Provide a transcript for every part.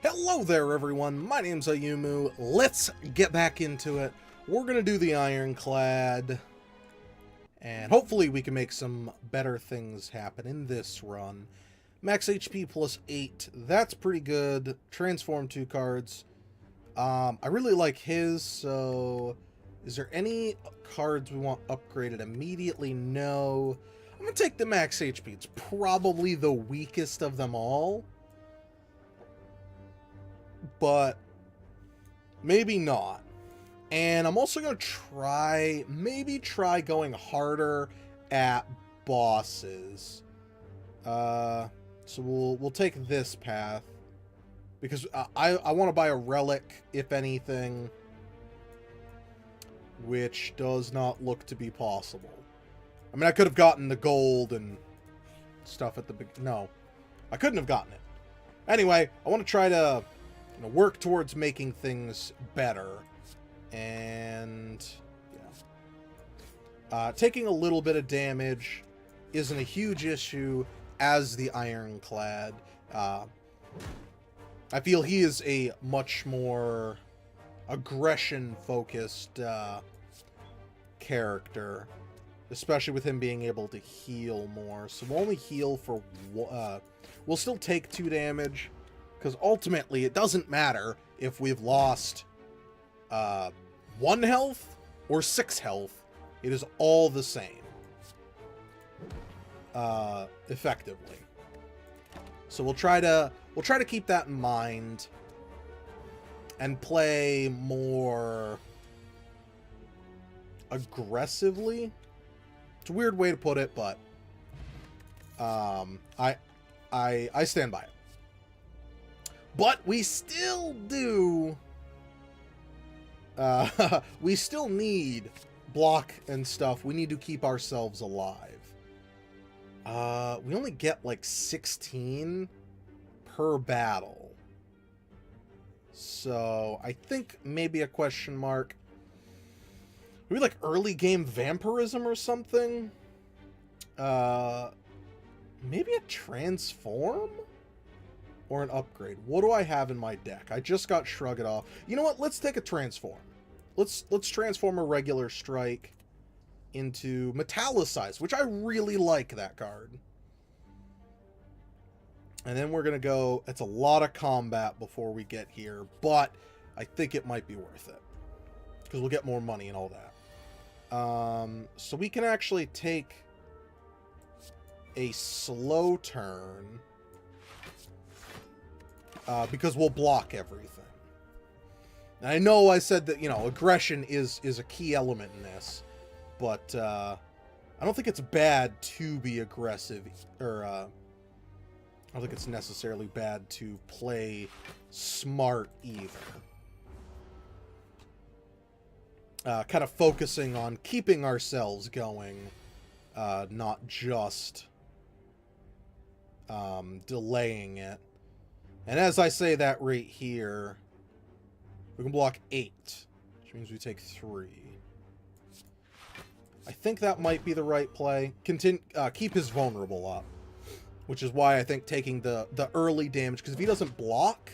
Hello there, everyone. My name's Ayumu. Let's get back into it. We're going to do the Ironclad, and hopefully we can make some better things happen in this run. Max HP plus 8. That's pretty good. Transform 2 cards. I really like his, so is there any cards we want upgraded immediately? No. I'm going to take the max HP. It's probably the weakest of them all, but maybe not. And I'm also going to maybe try going harder at bosses. So we'll take this path, because I want to buy a relic, if anything, which does not look to be possible. I mean, I could have gotten the gold and stuff at the beginning. No, I couldn't have gotten it. Anyway, I want to try to work towards making things better. And yeah, taking a little bit of damage isn't a huge issue as the Ironclad. I feel he is a much more aggression-focused character, especially with him being able to heal more. So we'll only heal for... we'll still take 2 damage, because ultimately it doesn't matter if we've lost 1 health or 6 health. It is all the same, effectively. So we'll try to keep that in mind and play more aggressively. It's a weird way to put it, but I stand by it. But we still do we still need block and stuff. We need to keep ourselves alive. We only get like 16 per battle. So I think maybe a question mark. Maybe like early game vampirism or something. Maybe a transform or an upgrade. What do I have in my deck? I just got Shrug It Off. You know what? Let's take a transform. Let's transform a regular strike into Metallicize, which I really like that card. And then we're going to go... It's a lot of combat before we get here, but I think it might be worth it, because we'll get more money and all that. So we can actually take a slow turn, because we'll block everything. And I know I said that, aggression is a key element in this, but I don't think it's bad to be aggressive, or I don't think it's necessarily bad to play smart either. Kind of focusing on keeping ourselves going, not just delaying it. And as I say that right here, we can block 8, which means we take 3. I think that might be the right play. Keep his vulnerable up, which is why I think taking the early damage, because if he doesn't block,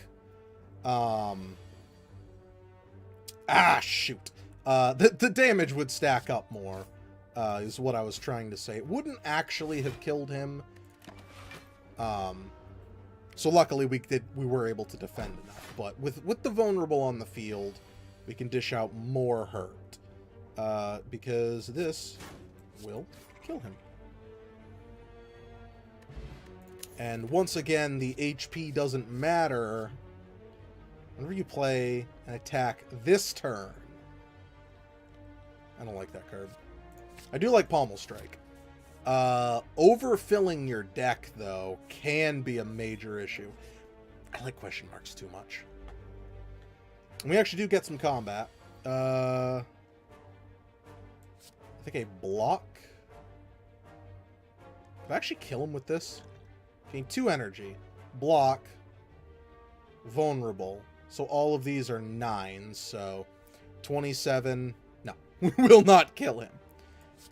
shoot. The damage would stack up more, is what I was trying to say. It wouldn't actually have killed him. So luckily we were able to defend enough. But with the vulnerable on the field, we can dish out more hurt, because this will kill him. And once again, the HP doesn't matter whenever you play an attack this turn. I don't like that card. I do like Pommel Strike. Overfilling your deck, though, can be a major issue. I like question marks too much. And we actually do get some combat. I think a block. Could I actually kill him with this? Gain 2 energy. Block. Vulnerable. So all of these are 9, so 27. No, we will not kill him.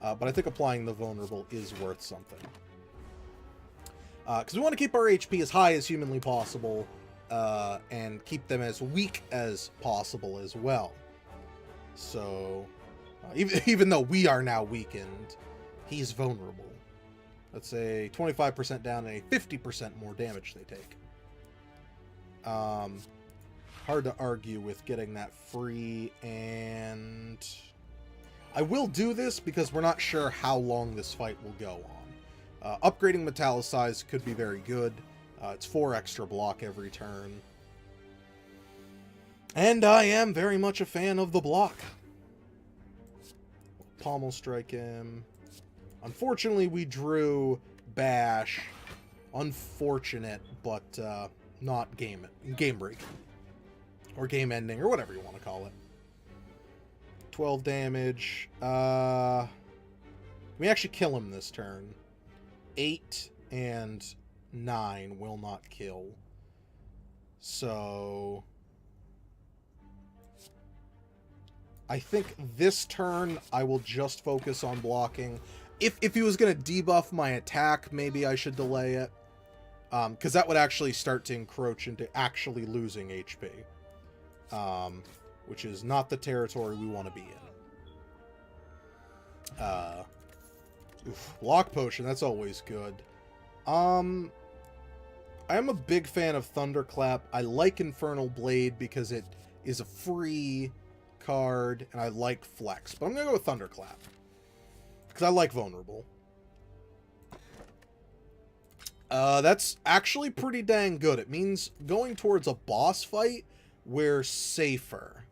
But I think applying the vulnerable is worth something. Because we want to keep our HP as high as humanly possible, and keep them as weak as possible as well. So, even though we are now weakened, he's vulnerable. Let's say 25% down and a 50% more damage they take. Hard to argue with getting that free, and I will do this because we're not sure how long this fight will go on. Upgrading Metallicize could be very good. It's 4 extra block every turn. And I am very much a fan of the block. Pommel strike him. Unfortunately, we drew Bash. Unfortunate, but not game breaking. Or game ending, or whatever you want to call it. 12 damage. We actually kill him this turn. 8 and 9 will not kill. So I think this turn I will just focus on blocking. If he was going to debuff my attack, maybe I should delay it. Because that would actually start to encroach into actually losing HP. Which is not the territory we want to be in. Block Potion, that's always good. I am a big fan of Thunderclap. I like Infernal Blade because it is a free card, and I like Flex. But I'm going to go with Thunderclap. Because I like Vulnerable. That's actually pretty dang good. It means going towards a boss fight, we're safer.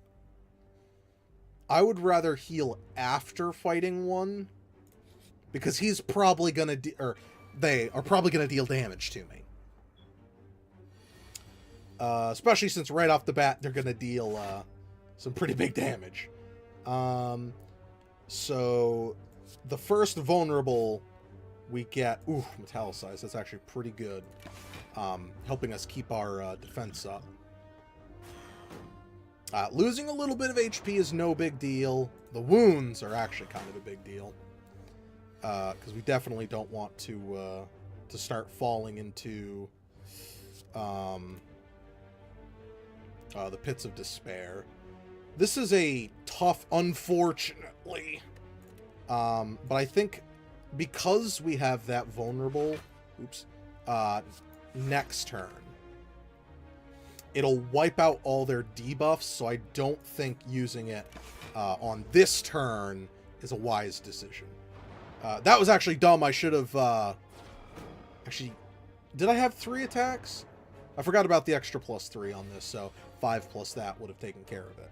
I would rather heal after fighting one, because he's probably going to... they are probably going to deal damage to me. Especially since right off the bat, they're going to deal some pretty big damage. So, the first vulnerable we get... Ooh, Metallicize. That's actually pretty good. Helping us keep our defense up. Losing a little bit of HP is no big deal. The wounds are actually kind of a big deal. Because we definitely don't want to start falling into the pits of despair. This is a tough, unfortunately. But I think because we have that vulnerable, next turn, it'll wipe out all their debuffs, so I don't think using it on this turn is a wise decision. That was actually dumb. I should have... Actually, did I have 3 attacks? I forgot about the extra +3 on this, so 5 plus that would have taken care of it.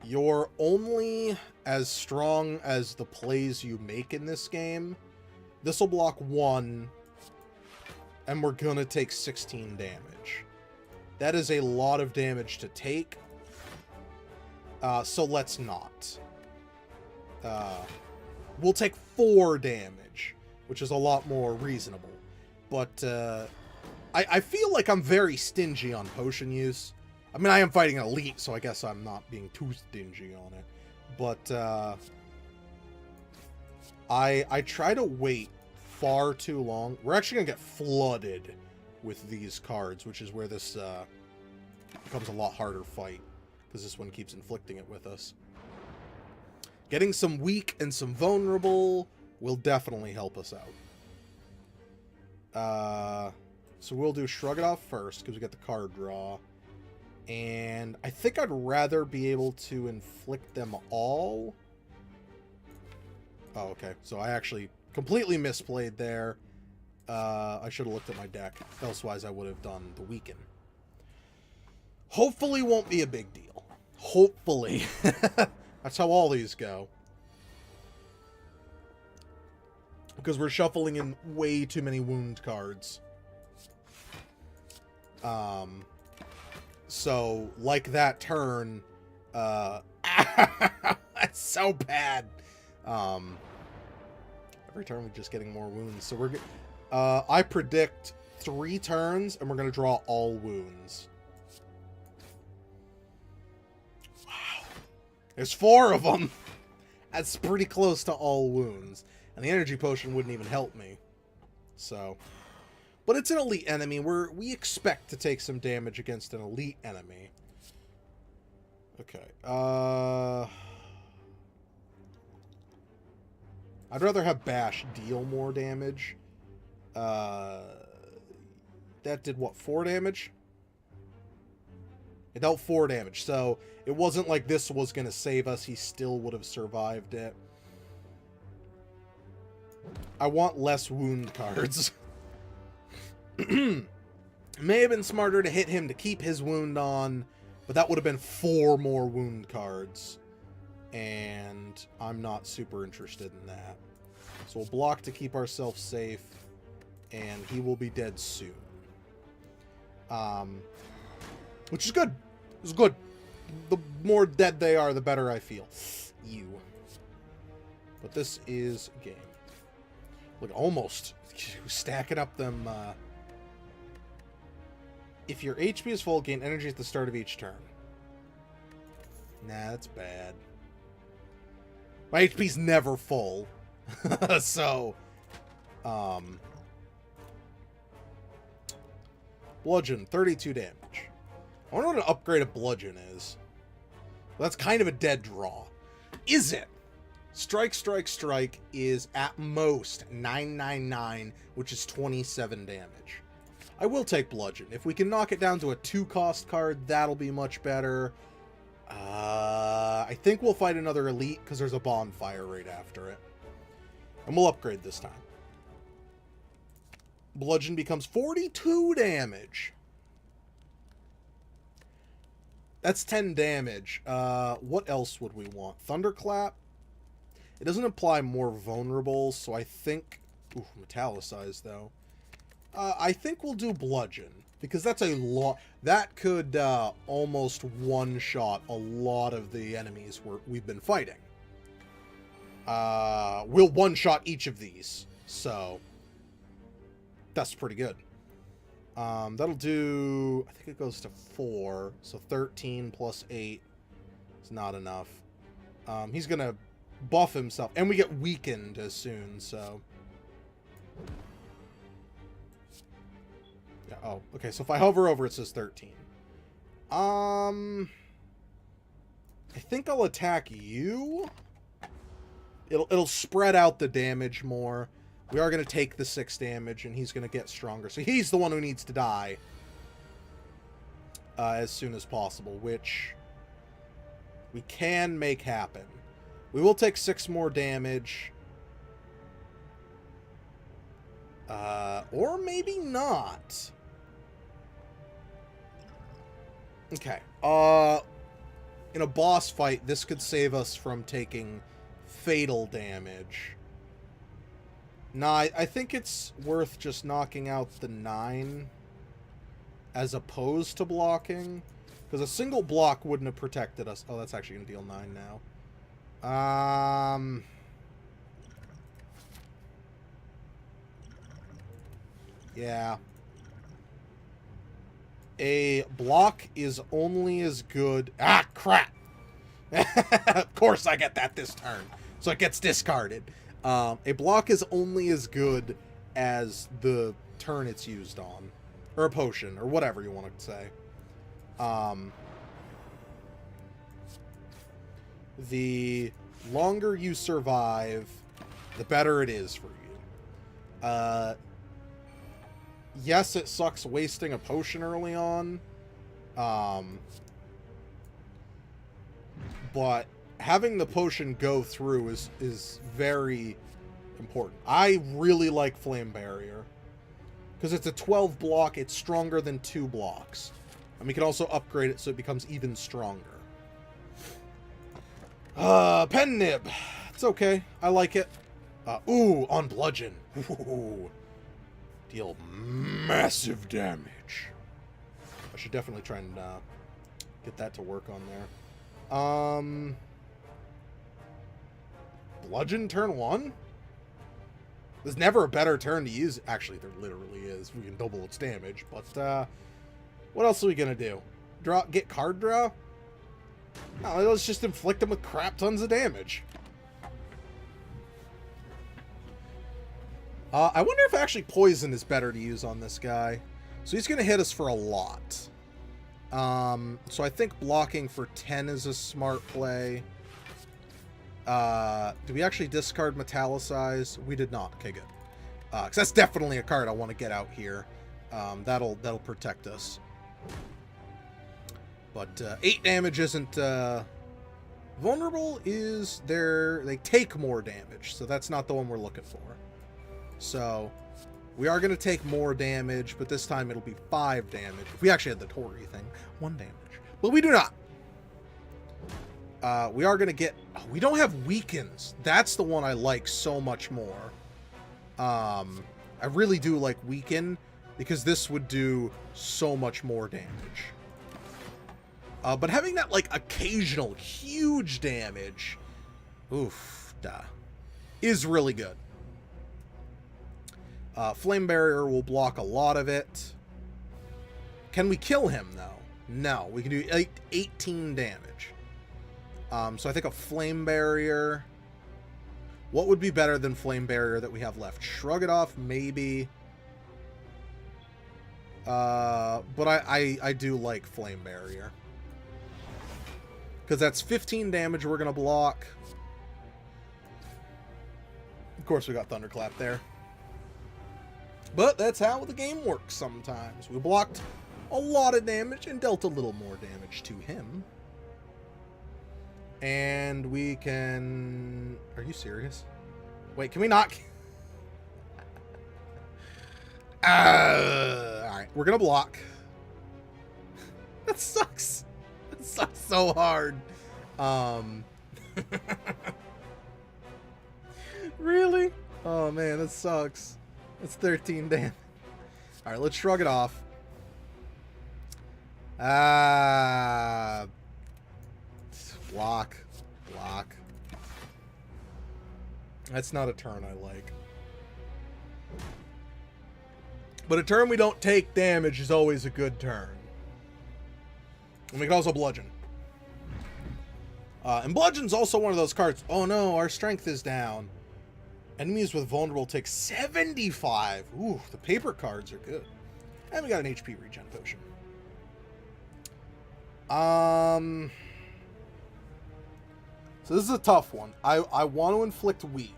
You're only as strong as the plays you make in this game. This will block 1, and we're gonna take 16 damage. That is a lot of damage to take. So let's not. We'll take 4 damage, which is a lot more reasonable. But I feel like I'm very stingy on potion use. I mean, I am fighting an elite, so I guess I'm not being too stingy on it. But I try to wait far too long. We're actually going to get flooded with these cards, which is where this becomes a lot harder fight, because this one keeps inflicting it with us. Getting some weak and some vulnerable will definitely help us out. So we'll do Shrug It Off first, because we get the card draw. And I think I'd rather be able to inflict them all. Oh, okay. So I actually completely misplayed there. I should have looked at my deck. Elsewise, I would have done the Weaken. Hopefully won't be a big deal. Hopefully. That's how all these go. Because we're shuffling in way too many wound cards. So, like that turn, that's so bad. Every turn we're just getting more wounds. So we're, I predict 3 turns, and we're going to draw all wounds. Wow. There's 4 of them. That's pretty close to all wounds. And the energy potion wouldn't even help me. So. But it's an elite enemy. We expect to take some damage against an elite enemy. Okay. I'd rather have Bash deal more damage. That did what, 4 damage? It dealt 4 damage, so it wasn't like this was going to save us. He still would have survived it. I want less wound cards. It may have been smarter to hit him to keep his wound on, but that would have been 4 more wound cards. And I'm not super interested in that. So we'll block to keep ourselves safe, and he will be dead soon. Which is good. It's good. The more dead they are, the better I feel. You. But this is game. Look, almost stacking up them. If your HP is full, gain energy at the start of each turn. Nah, that's bad. My HP's never full. So, bludgeon, 32 damage. I wonder what an upgrade of bludgeon is. Well, that's kind of a dead draw. Is it? Strike, strike, strike is at most 999, which is 27 damage. I will take bludgeon. If we can knock it down to a 2-cost card, that'll be much better. I think we'll fight another elite because there's a bonfire right after it. And we'll upgrade this time. Bludgeon becomes 42 damage. That's 10 damage. What else would we want? Thunderclap? It doesn't imply more vulnerable, so I think... Ooh, metallicized, though. I think we'll do bludgeon, because that's a lot... That could almost one-shot a lot of the enemies we've been fighting. We'll one-shot each of these, so... That's pretty good. That'll do... I think it goes to 4, so 13 plus 8 is not enough. He's gonna buff himself, and we get weakened as soon, so... Yeah, oh, okay, so if I hover over, it says 13. I think I'll attack you. It'll spread out the damage more. We are going to take the 6 damage, and he's going to get stronger. So he's the one who needs to die as soon as possible, which we can make happen. We will take 6 more damage. Or maybe not. Okay. In a boss fight, this could save us from taking fatal damage. Nah, I think it's worth just knocking out the 9 as opposed to blocking. Because a single block wouldn't have protected us. Oh, that's actually going to deal 9 now. Yeah. A block is only as good... Ah, crap! Of course I get that this turn. So it gets discarded. A block is only as good as the turn it's used on. Or a potion, or whatever you want to say. The longer you survive, the better it is for you. Yes, it sucks wasting a potion early on. But having the potion go through is very important. I really like Flame Barrier. Because it's a 12 block, it's stronger than 2 blocks. And we can also upgrade it so it becomes even stronger. Pen Nib. It's okay. I like it. Ooh, on Bludgeon. Ooh. Deal massive damage. I should definitely try and get that to work on there. Bludgeon turn 1? There's never a better turn to use. Actually, there literally is. We can double its damage. But what else are we gonna do? Get card draw? No, let's just inflict them with crap tons of damage. I wonder if actually poison is better to use on this guy. So he's going to hit us for a lot. So I think blocking for 10 is a smart play. Do we actually discard Metallicize? We did not. Okay, good. Because that's definitely a card I want to get out here. That'll protect us. But 8 damage isn't... vulnerable is they take more damage, so that's not the one we're looking for. So we are going to take more damage, but this time it'll be 5 damage. If we actually had the Tori thing, 1 damage. But we do not. We are going to get... Oh, we don't have weakens. That's the one I like so much more. I really do like weaken, because this would do so much more damage. But having that, like, occasional huge damage, is really good. Flame Barrier will block a lot of it. Can we kill him, though? No. We can do 18 damage. So I think a Flame Barrier... What would be better than Flame Barrier that we have left? Shrug It Off, maybe. But I do like Flame Barrier. Because that's 15 damage we're going to block. Of course, we got Thunderclap there. But that's how the game works sometimes. We blocked a lot of damage and dealt a little more damage to him. And we can... Are you serious? Wait, can we not... Alright, we're going to block. That sucks. That sucks so hard. Really? Oh man, that sucks. That's 13 damage. Alright, let's shrug it off. Block. Block. That's not a turn I like. But a turn we don't take damage is always a good turn. And we can also bludgeon. And bludgeon's also one of those cards. Oh no, our strength is down. Enemies with vulnerable take 75. Ooh, the paper cards are good. And we got an HP regen potion. So this is a tough one. I want to inflict weak.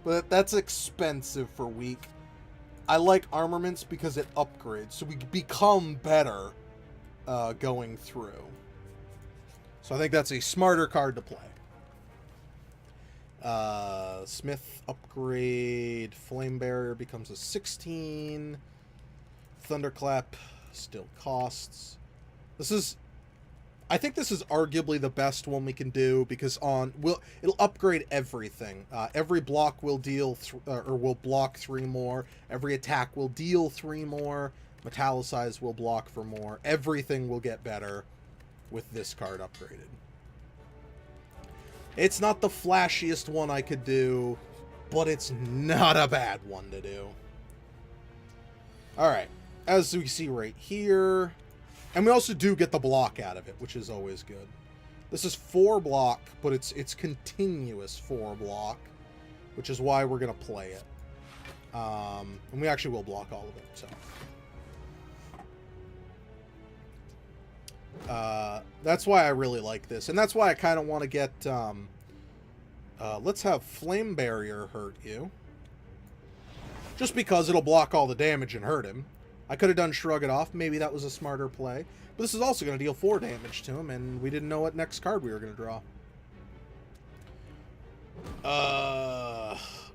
But that's expensive for weak. I like armaments because it upgrades, so we become better going through. So I think that's a smarter card to play. Smith upgrade. Flame Barrier becomes a 16. Thunderclap still costs. I think this is arguably the best one we can do because it'll upgrade everything. Every block will deal will block 3 more. Every attack will deal 3 more. Metallicize will block for more. Everything will get better with this card upgraded. It's not the flashiest one I could do, but it's not a bad one to do. All right, as we see right here. And we also do get the block out of it, which is always good. This is 4 block, but it's continuous 4 block, which is why we're going to play it. And we actually will block all of it, so. That's why I really like this. And that's why I kind of want to get... let's have Flame Barrier hurt you. Just because it'll block all the damage and hurt him. I could have done Shrug It Off. Maybe that was a smarter play. But this is also going to deal 4 damage to him, and we didn't know what next card we were going to draw.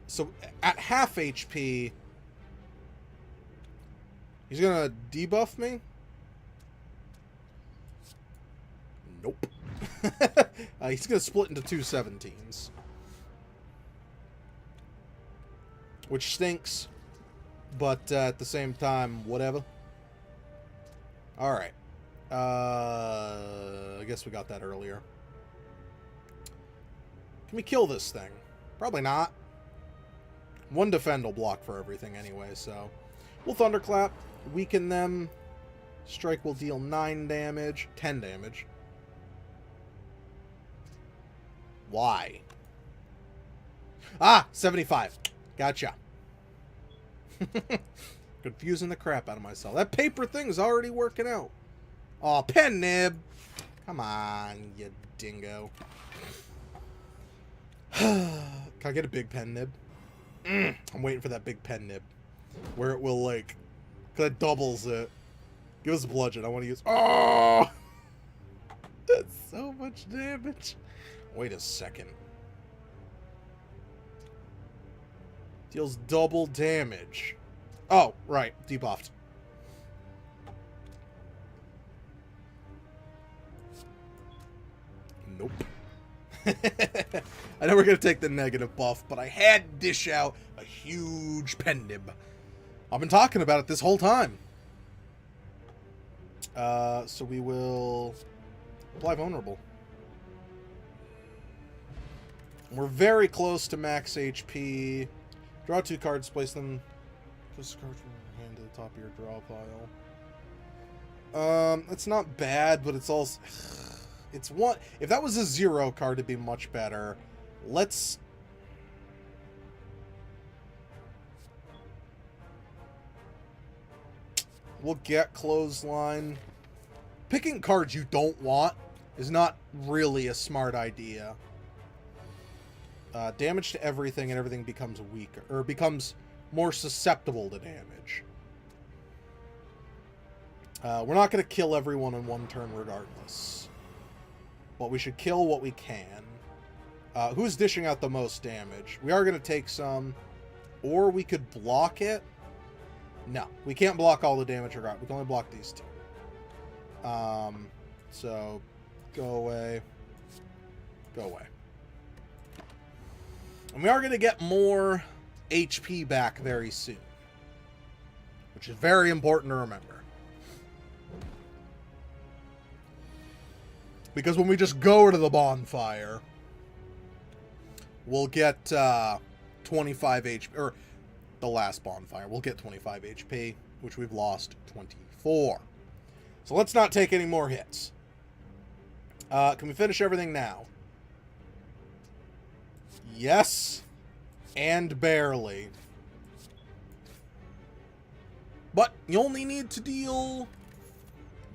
So, at half HP, he's going to debuff me? Nope. He's going to split into 2 17s. Which stinks. But at the same time, whatever. Alright. I guess we got that earlier. Can we kill this thing? Probably not. 1 defend will block for everything anyway, so... We'll Thunderclap, weaken them. Strike will deal 9 damage. 10 damage. Why? Ah, 75. Gotcha. Confusing the crap out of myself. That paper thing's already working out. Aw, pen nib. Come on, you dingo. Can I get a big pen nib? I'm waiting for that big pen nib. Where it will, like... Because that doubles it. Give us a bludgeon. I want to use... Oh! That's so much damage. Wait a second. Deals double damage. Oh, right. Debuffed. Nope. I know we're going to take the negative buff, but I had to dish out a huge pen nib. I've been talking about it this whole time. So we will apply vulnerable. We're very close to max HP. Draw 2 cards, place them. Place the card from your hand to the top of your draw pile. It's not bad, but it's also... It's one... If that was a 0 card, it'd be much better. Let's... We'll get Clothesline. Picking cards you don't want is not really a smart idea. Damage to everything, and everything becomes weaker, or becomes more susceptible to damage. We're not going to kill everyone in one turn regardless. But we should kill what we can. Who's dishing out the most damage? We are going to take some, or we could block it. No, we can't block all the damage regardless. We can only block these 2. So, go away. Go away. And we are going to get more HP back very soon. Which is very important to remember. Because when we just go to the bonfire, we'll get 25 HP. Or the last bonfire, we'll get 25 HP, which we've lost 24. So let's not take any more hits. Can we finish everything now? Yes, and barely. But you only need to deal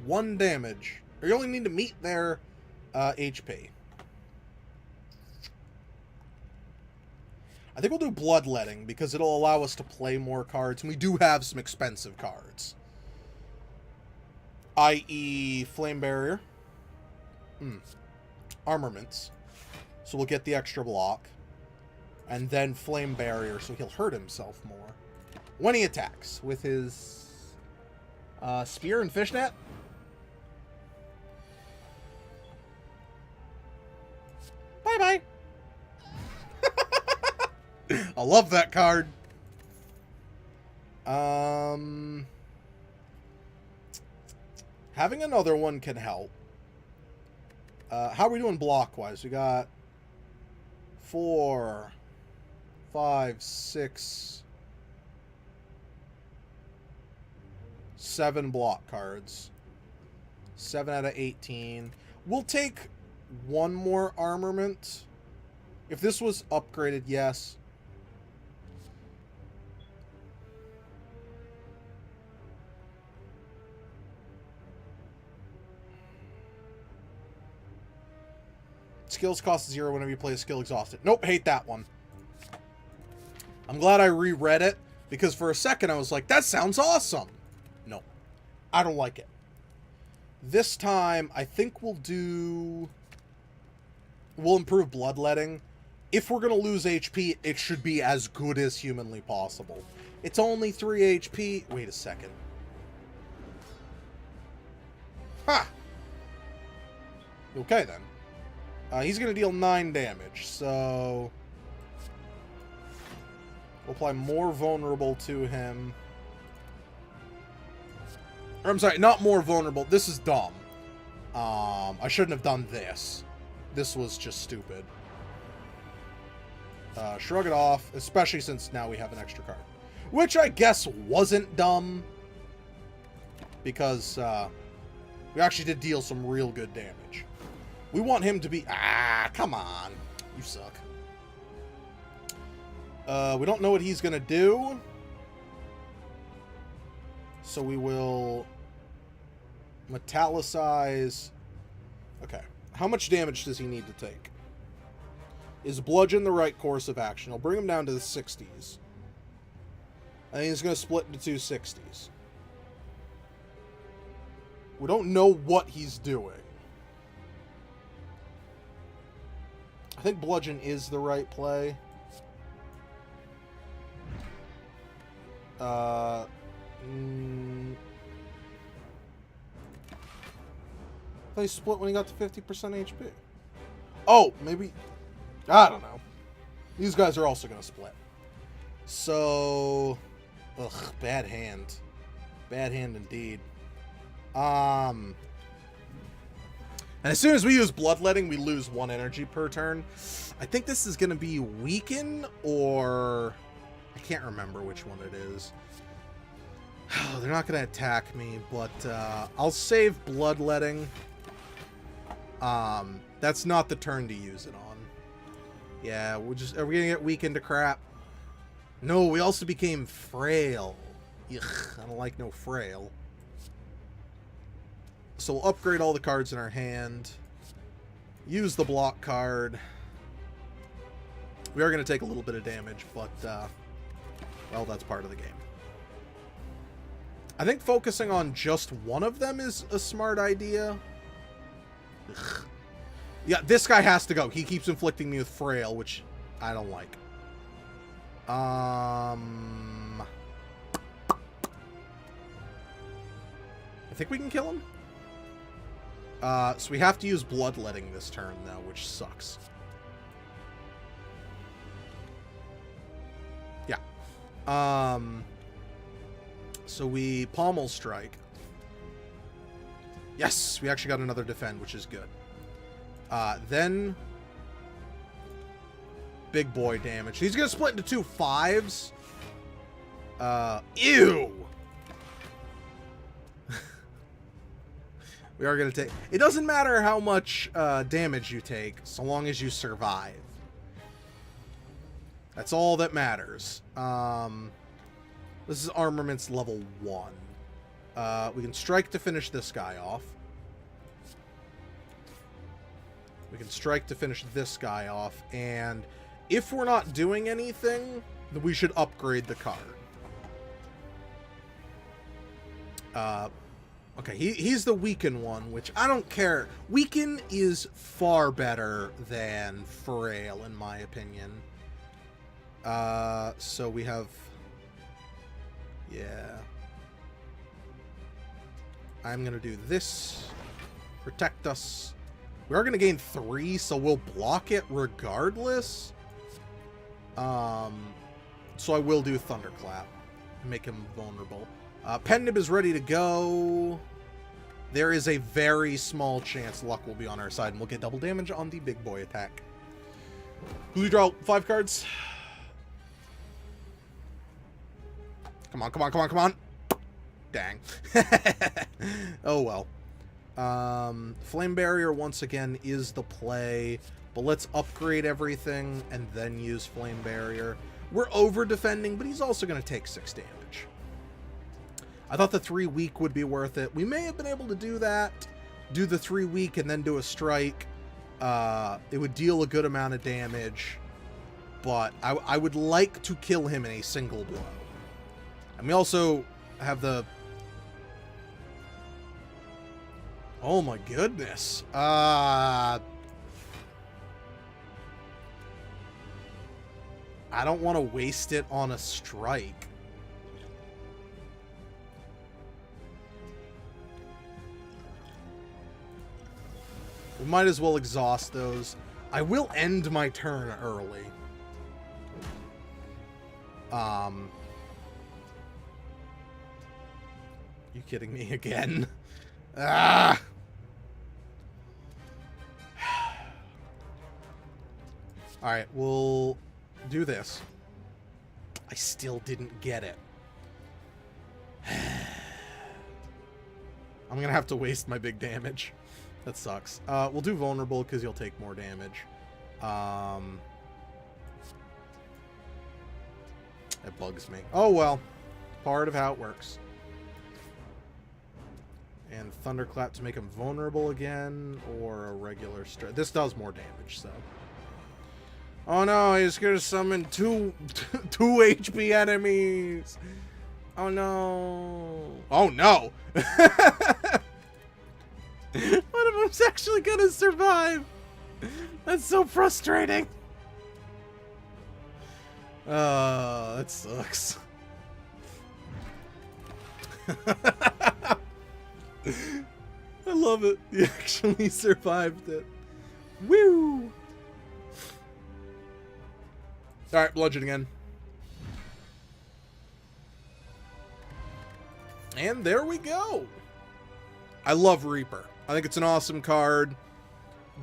1 damage. Or you only need to meet their HP. I think we'll do Bloodletting, because it'll allow us to play more cards, and we do have some expensive cards. I.e. Flame Barrier. Armaments. So we'll get the extra block. And then Flame Barrier, so he'll hurt himself more when he attacks with his Spear and Fishnet. Bye-bye. I love that card. Having another one can help. How are we doing block-wise? We got 4, 5, 6, 7 block cards. 7 out of 18. We'll take 1 more armament. If this was upgraded, yes. Skills cost 0 whenever you play a skill exhausted. Nope, hate that one. I'm glad I reread it, because for a second I was like, that sounds awesome. No, I don't like it. This time, I think we'll improve Bloodletting. If we're going to lose HP, it should be as good as humanly possible. It's only 3 HP. Wait a second. Ha! Okay, then. He's going to deal 9 damage, so... We'll apply more vulnerable to him. Or, I'm sorry, not more vulnerable. This is dumb. I shouldn't have done this. This was just stupid. Shrug it off, especially since now we have an extra card. Which I guess wasn't dumb. Because we actually did deal some real good damage. We want him to be... Ah, come on. You suck. We don't know what he's going to do. So we will metallicize. Okay. How much damage does he need to take? Is bludgeon the right course of action? I'll bring him down to the 60s. I think he's going to split into two 60s. We don't know what he's doing. I think bludgeon is the right play. They split when he got to 50% HP. Oh, maybe... I don't know. These guys are also going to split. So... Ugh, bad hand. Bad hand indeed. And as soon as we use bloodletting, we lose 1 energy per turn. I think this is going to be weaken, or... I can't remember which one it is. They're not going to attack me, but I'll save bloodletting. That's not the turn to use it on. Yeah, are we going to get weakened to crap? No, we also became frail. Ugh, I don't like no frail. So we'll upgrade all the cards in our hand. Use the block card. We are going to take a little bit of damage, but, well, that's part of the game. I think focusing on just one of them is a smart idea. Ugh. Yeah, this guy has to go. He keeps inflicting me with frail, which I don't like. I think we can kill him. So we have to use bloodletting this turn, though, which sucks. Yeah. So we pommel strike. Yes, we actually got another defend, which is good. Then big boy damage. He's gonna split into 2 5s. Ew. We are gonna take... It doesn't matter how much damage you take, so long as you survive. That's all that matters. This is armaments level 1. We can strike to finish this guy off. We can strike to finish this guy off. And if we're not doing anything, then we should upgrade the card. Okay, he's the weaken one, which I don't care. Weaken is far better than frail, in my opinion. So we have... Yeah. I'm going to do this. Protect us. We are going to gain 3, so we'll block it regardless. So I will do Thunderclap. Make him vulnerable. Pendib is ready to go. There is a very small chance luck will be on our side, and we'll get double damage on the big boy attack. Will you draw 5 cards? Come on, come on, come on, come on. Dang. Oh, well. Flame Barrier, once again, is the play. But let's upgrade everything and then use Flame Barrier. We're over-defending, but he's also going to take 6 damage. I thought the 3 weak would be worth it. We may have been able to do that. Do the 3 weak and then do a strike. It would deal a good amount of damage. But I would like to kill him in a single blow. And we also have the... Oh my goodness. I don't want to waste it on a strike. We might as well exhaust those. I will end my turn early. You kidding me again? Ah! Alright, we'll do this. I still didn't get it. I'm gonna have to waste my big damage. That sucks. We'll do vulnerable because you'll take more damage. It bugs me. Oh well. Part of how it works. And Thunderclap to make him vulnerable again, or a regular strike. This does more damage, so. Oh no, he's gonna summon two HP enemies. Oh no. Oh no. One of them's actually gonna survive. That's so frustrating. That sucks. I love it. He actually survived it. Woo! Alright, bludgeon again. And there we go. I love Reaper. I think it's an awesome card.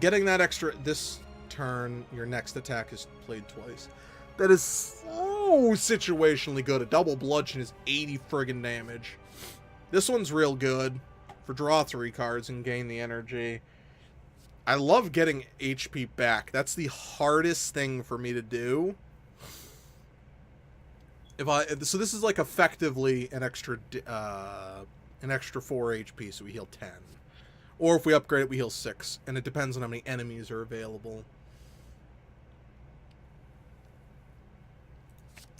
Getting that extra this turn, your next attack is played twice. That is so situationally good. A double bludgeon is 80 friggin' damage. This one's real good for draw 3 cards and gain the energy. I love getting HP back. That's the hardest thing for me to do. So this is like effectively an extra 4 HP, so we heal 10. Or if we upgrade it, we heal 6. And it depends on how many enemies are available.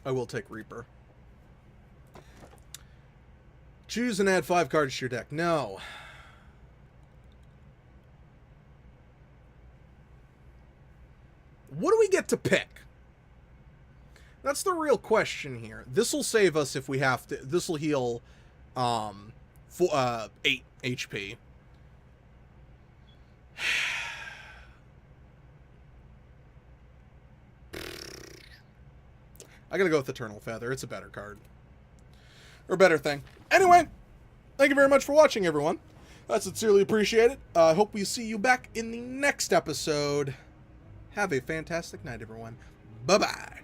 I will take Reaper. Choose and add 5 cards to your deck. No. What do we get to pick? That's the real question here. This will save us if we have to. This will heal 8 HP. I gotta go with Eternal Feather. It's a better card. Or better thing. Anyway, thank you very much for watching, everyone. I sincerely appreciate it. I hope we see you back in the next episode. Have a fantastic night, everyone. Bye-bye.